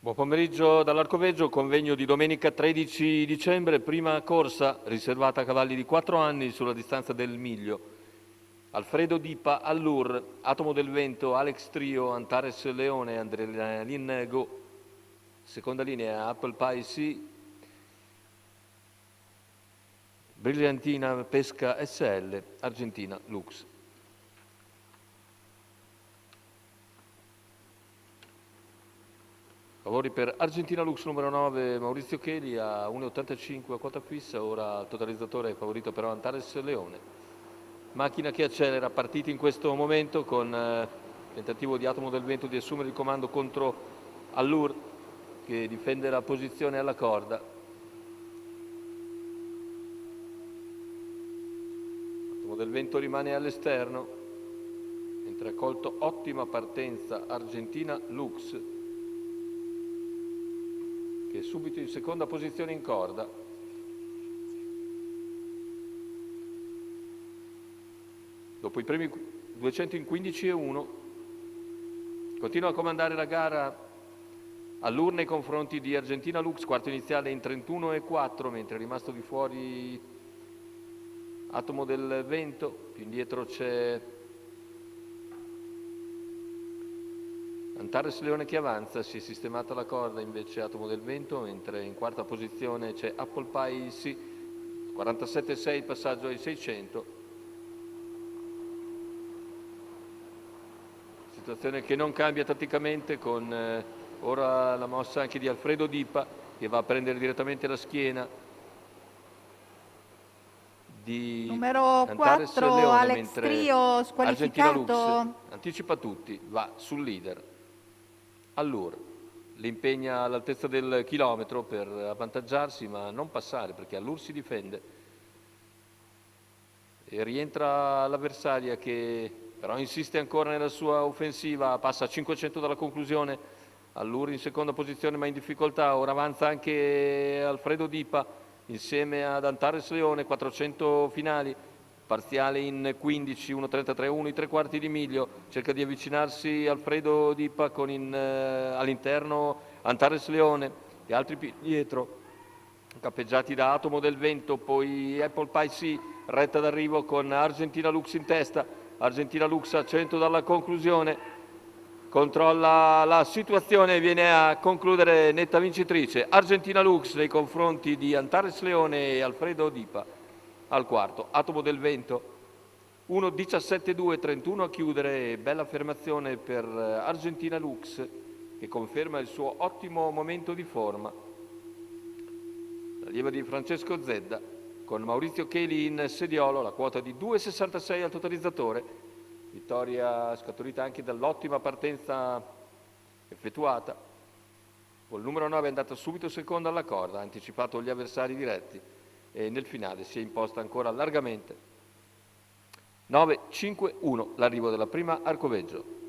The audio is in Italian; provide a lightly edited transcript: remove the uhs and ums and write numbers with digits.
Buon pomeriggio dall'Arcoveggio, convegno di domenica 13 dicembre, prima corsa riservata a cavalli di 4 anni sulla distanza del Miglio. Alfredo Dipa, Allur, Atomo del Vento, Alex Trio, Antares Leone, Adrenalin Go. Seconda linea, Apple Pie C, Brilliantina Pesca SL, Argentina Lux. Favori per Argentina Lux numero 9, Maurizio Cheli a 1,85 a quota fissa, ora il totalizzatore è favorito però Antares Leone. Macchina che accelera, partiti in questo momento con tentativo di Atomo del Vento di assumere il comando contro Allur che difende la posizione alla corda. Atomo del Vento rimane all'esterno, mentre ha colto ottima partenza Argentina Lux, che è subito in seconda posizione in corda. Dopo i primi 200 in 15,1, continua a comandare la gara Allur nei confronti di Argentina Lux, quarto iniziale in 31,4, mentre è rimasto di fuori Atomo del Vento, più indietro c'è Antares Leone che avanza, si è sistemata la corda invece Atomo del Vento, mentre in quarta posizione c'è Apple Pie C, 47,6 passaggio ai 600. Situazione che non cambia tatticamente con ora la mossa anche di Alfredo Dipa che va a prendere direttamente la schiena di Numero Antares 4, Leone, Alex mentre Trio Argentina Lux squalificato. anticipa tutti, va sul leader. Allur l'impegna all'altezza del chilometro per avvantaggiarsi ma non passare perché Allur si difende e rientra l'avversaria che però insiste ancora nella sua offensiva, passa a 500 dalla conclusione, Allur in seconda posizione ma in difficoltà, ora avanza anche Alfredo Dipa insieme ad Antares Leone, 400 finali, parziale in 15, 1,33, 1 i 3/4 di miglio, cerca di avvicinarsi Alfredo Dipa con all'interno Antares Leone e altri più dietro, cappeggiati da Atomo del Vento, poi Apple Pie C, retta d'arrivo con Argentina Lux in testa, Argentina Lux a 100 dalla conclusione, controlla la situazione e viene a concludere netta vincitrice Argentina Lux nei confronti di Antares Leone e Alfredo Dipa al quarto. Atomo del Vento 1,17,2,31 a chiudere, bella affermazione per Argentina Lux che conferma il suo ottimo momento di forma. L'allieva di Francesco Zedda con Maurizio Cheli in sediolo, la quota di 2,66 al totalizzatore, vittoria scaturita anche dall'ottima partenza effettuata. Col numero 9 è andata subito seconda alla corda, ha anticipato gli avversari diretti e nel finale si è imposta ancora largamente. 9-5-1 l'arrivo della prima Arcoveggio.